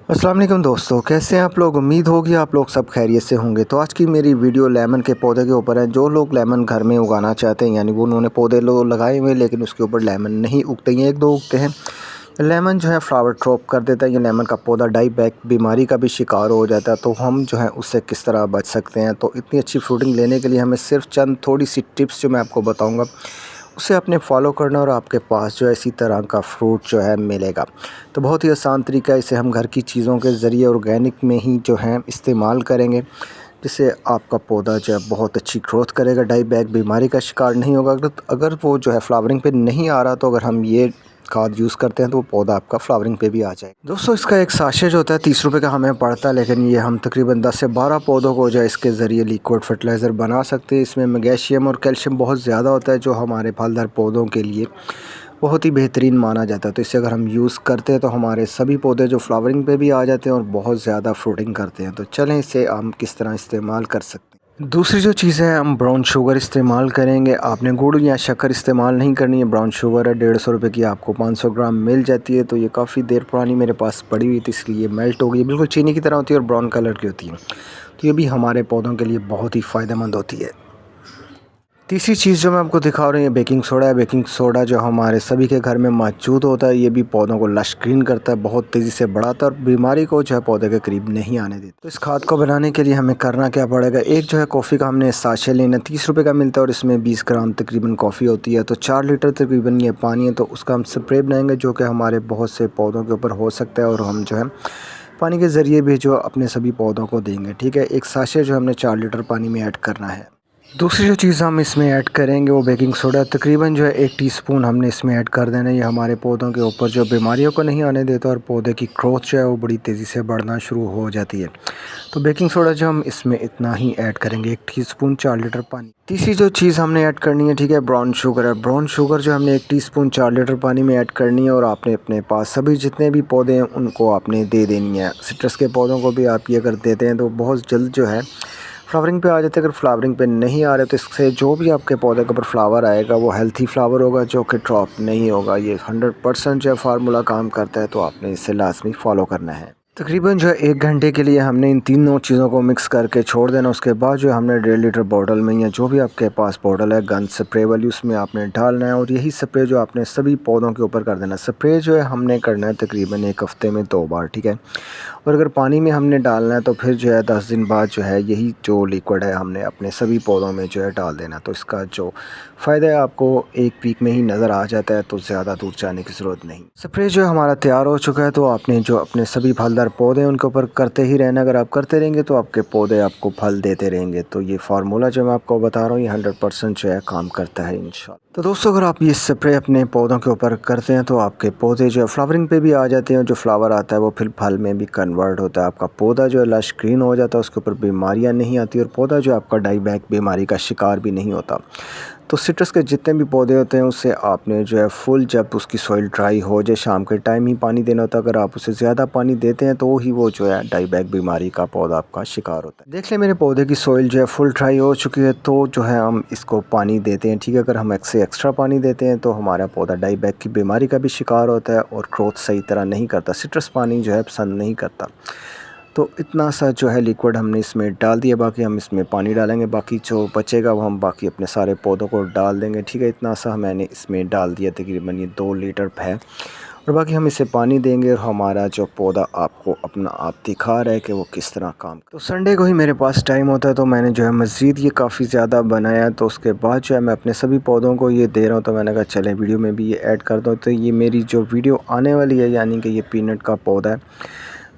अस्सलाम वालेकुम दोस्तों, कैसे हैं आप लोग। उम्मीद होगी आप लोग सब खैरियत से होंगे। तो आज की मेरी वीडियो लेमन के पौधे के ऊपर है। जो लोग लेमन घर में उगाना चाहते हैं, यानी वो उन्होंने पौधे लगाए हुए लेकिन उसके ऊपर लेमन नहीं उगते हैं, एक दो उगते हैं। लेमन जो है फ्लावर ड्रॉप कर देता है। ये लेमन का पौधा डाई बैक बीमारी का भी शिकार हो जाता है। तो हम जो है उससे किस तरह बच सकते हैं। तो इतनी अच्छी फ्रूटिंग लेने के लिए हमें सिर्फ चंद थोड़ी सी टिप्स जो मैं आपको बताऊँगा उसे आपने फॉलो करना और आपके पास जो है इसी तरह का फ्रूट जो है मिलेगा। तो बहुत ही आसान तरीका है, इसे हम घर की चीज़ों के ज़रिए ऑर्गेनिक में ही जो है इस्तेमाल करेंगे, जिससे आपका पौधा जो है बहुत अच्छी ग्रोथ करेगा, डाई बैक बीमारी का शिकार नहीं होगा। अगर वो जो है फ्लावरिंग पे नहीं आ रहा, तो अगर हम ये खाद यूज़ करते हैं तो वो पौधा आपका फ्लावरिंग पे भी आ जाएगा। दोस्तों, इसका एक साशे जो होता है 30 रुपये का हमें पड़ता है, लेकिन ये हम तकरीबन 10 से 12 पौधों को जो है इसके ज़रिए लिक्विड फर्टिलाइज़र बना सकते हैं। इसमें मैग्नीशियम और कैल्शियम बहुत ज़्यादा होता है, जो हमारे फलदार पौधों के लिए बहुत ही बेहतरीन माना जाता है। तो इसे अगर हम यूज़ करते हैं तो हमारे सभी पौधे जो फ्लावरिंग पे भी आ जाते हैं और बहुत ज़्यादा फ्रूटिंग करते हैं। तो चलें इसे हम किस तरह इस्तेमाल कर सकते हैं। दूसरी जो चीज़ है, हम ब्राउन शुगर इस्तेमाल करेंगे। आपने गुड़ या शक्कर इस्तेमाल नहीं करनी है। ब्राउन शुगर है 150 रुपये की, आपको 500 ग्राम मिल जाती है। तो ये काफ़ी देर पुरानी मेरे पास पड़ी हुई थी, इसलिए मेल्ट हो गई। बिल्कुल चीनी की तरह होती है और ब्राउन कलर की होती है। तो ये भी हमारे पौधों के लिए बहुत ही फ़ायदेमंद होती है। तीसरी चीज़ जो मैं आपको दिखा रही हूँ, बेकिंग सोडा है। बेकिंग सोडा जो हमारे सभी के घर में मौजूद होता है, ये भी पौधों को लश ग्रीन करता है, बहुत तेज़ी से बढ़ाता है और बीमारी को जो है पौधे के करीब नहीं आने देता। तो इस खाद को बनाने के लिए हमें करना क्या पड़ेगा, एक जो है कॉफ़ी का हमने साशे लेना, 30 रुपये का मिलता है और इसमें 20 ग्राम तकरीबन कॉफ़ी होती है। तो 4 लीटर तकरीबन ये पानी है। तो उसका हम स्प्रे बनाएंगे, जो कि हमारे बहुत से पौधों के ऊपर हो सकता है और हम जो है पानी के ज़रिए भी जो अपने सभी पौधों को देंगे। ठीक है, एक साशे जो हमने 4 लीटर पानी में ऐड करना है। दूसरी जो चीज़ हम इसमें ऐड करेंगे वो बेकिंग सोडा, तकरीबन जो है 1 टीस्पून हमने इसमें ऐड कर देना है। ये हमारे पौधों के ऊपर जो बीमारियों को नहीं आने देता और पौधे की ग्रोथ जो है वो बड़ी तेज़ी से बढ़ना शुरू हो जाती है। तो बेकिंग सोडा जो हम इसमें इतना ही ऐड करेंगे, 1 टीस्पून 4 लीटर पानी। तीसरी जो चीज़ हमने ऐड करनी है, ठीक है, ब्राउन शुगर है। ब्राउन शुगर जो हमने 1 टीस्पून 4 लीटर पानी में ऐड करनी है और आपने अपने पास सभी जितने भी पौधे हैं उनको आपने दे देनी है। सिट्रस के पौधों को भी आप ये अगर देते हैं तो बहुत जल्द जो है फ्लावरिंग पे आ जाते हैं। अगर फ्लावरिंग पे नहीं आ रहे तो इससे जो भी आपके पौधे के ऊपर फ्लावर आएगा वो हेल्थी फ्लावर होगा, जो कि ड्रॉप नहीं होगा। ये 100% जो है फार्मूला काम करता है, तो आपने इसे लाजमी फॉलो करना है। तकरीबन जो है 1 घंटे के लिए हमने इन तीनों चीज़ों को मिक्स करके छोड़ देना। उसके बाद जो है हमने 1.5 लीटर बॉटल में या जो भी आपके पास बॉटल है गन स्प्रे वाली, उसमें आपने डालना है और यही स्प्रे जो आपने सभी पौधों के ऊपर कर देना। स्प्रे जो है हमने करना है तकरीबन 1 हफ़्ते में 2 बार, ठीक है। और अगर पानी में हमने डालना है तो फिर जो है 10 दिन बाद जो है यही जो लिक्विड है हमने अपने सभी पौधों में जो है डाल देना। तो इसका जो फ़ायदा है आपको 1 वीक में ही नज़र आ जाता है, तो ज़्यादा दूर जाने की ज़रूरत नहीं। स्प्रे जो है हमारा तैयार हो चुका है। तो आपने जो अपने सभी फलदार पौधे हैं उनके ऊपर करते ही रहना। अगर आप करते रहेंगे तो आपके पौधे आपको फल देते रहेंगे। तो ये फार्मूला जो मैं आपको बता रहा हूँ ये 100% जो है काम करता है इंशाल्लाह। तो दोस्तों, अगर आप ये स्प्रे अपने पौधों के ऊपर करते हैं तो आपके पौधे जो है फ्लावरिंग पे भी आ जाते हैं और जो फ्लावर आता है वो फिर फल में भी कन्वर्ट होता है। आपका पौधा जो है लश ग्रीन हो जाता है, उसके ऊपर बीमारियां नहीं आती और पौधा जो है आपका डाई बैक बीमारी का शिकार भी नहीं होता। तो सिट्रस के जितने भी पौधे होते हैं उससे आपने जो है फुल, जब उसकी सॉइल ड्राई हो जाए शाम के टाइम ही पानी देना होता है। अगर आप उसे ज़्यादा पानी देते हैं तो ही वो जो है डाई बैक बीमारी का पौधा आपका शिकार होता है। देख लें मेरे पौधे की सॉइल जो है फुल ड्राई हो चुकी है, तो जो है हम इसको पानी देते हैं, ठीक है। अगर हम एक्स्ट्रा पानी देते हैं तो हमारा पौधा डाई बैक की बीमारी का भी शिकार होता है और ग्रोथ सही तरह नहीं करता। सिट्रस पानी जो है पसंद नहीं करता। तो इतना सा जो है लिक्विड हमने इसमें डाल दिया, बाकी हम इसमें पानी डालेंगे, बाकी जो बचेगा वो हम बाकी अपने सारे पौधों को डाल देंगे, ठीक है। इतना सा मैंने इसमें डाल दिया, तकरीबन ये 2 लीटर है और बाकी हम इसे पानी देंगे और हमारा जो पौधा आपको अपना आप दिखा रहा है कि वो किस तरह काम। तो संडे को ही मेरे पास टाइम होता है तो मैंने जो है मज़ीद ये काफ़ी ज़्यादा बनाया। तो उसके बाद जो है मैं अपने सभी पौधों को ये दे रहा हूँ। तो मैंने कहा चले वीडियो में भी ये ऐड कर दो। तो ये मेरी जो वीडियो आने वाली है, यानी कि ये पीनट का पौधा है,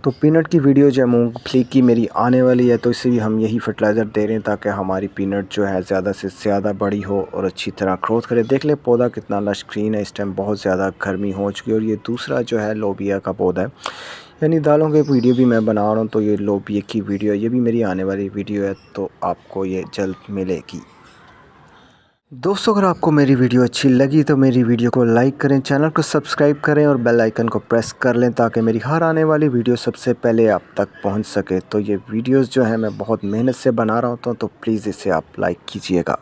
तो पीनट की वीडियो जो है मूंगफली की मेरी आने वाली है। तो इसे भी हम यही फर्टिलाइज़र दे रहे हैं ताकि हमारी पीनट जो है ज़्यादा से ज़्यादा बड़ी हो और अच्छी तरह ग्रोथ करे। देख ले पौधा कितना लश ग्रीन है, इस टाइम बहुत ज़्यादा गर्मी हो चुकी है। और ये दूसरा जो है लोबिया का पौधा है, यानी दालों के वीडियो भी मैं बना रहा हूँ। तो ये लोबिया की वीडियो, ये भी मेरी आने वाली वीडियो है, तो आपको ये जल्द मिलेगी। दोस्तों, अगर आपको मेरी वीडियो अच्छी लगी तो मेरी वीडियो को लाइक करें, चैनल को सब्सक्राइब करें और बेल आइकन को प्रेस कर लें ताकि मेरी हर आने वाली वीडियो सबसे पहले आप तक पहुंच सके। तो ये वीडियोस जो है मैं बहुत मेहनत से बना रहा होता हूं, तो प्लीज़ इसे आप लाइक कीजिएगा।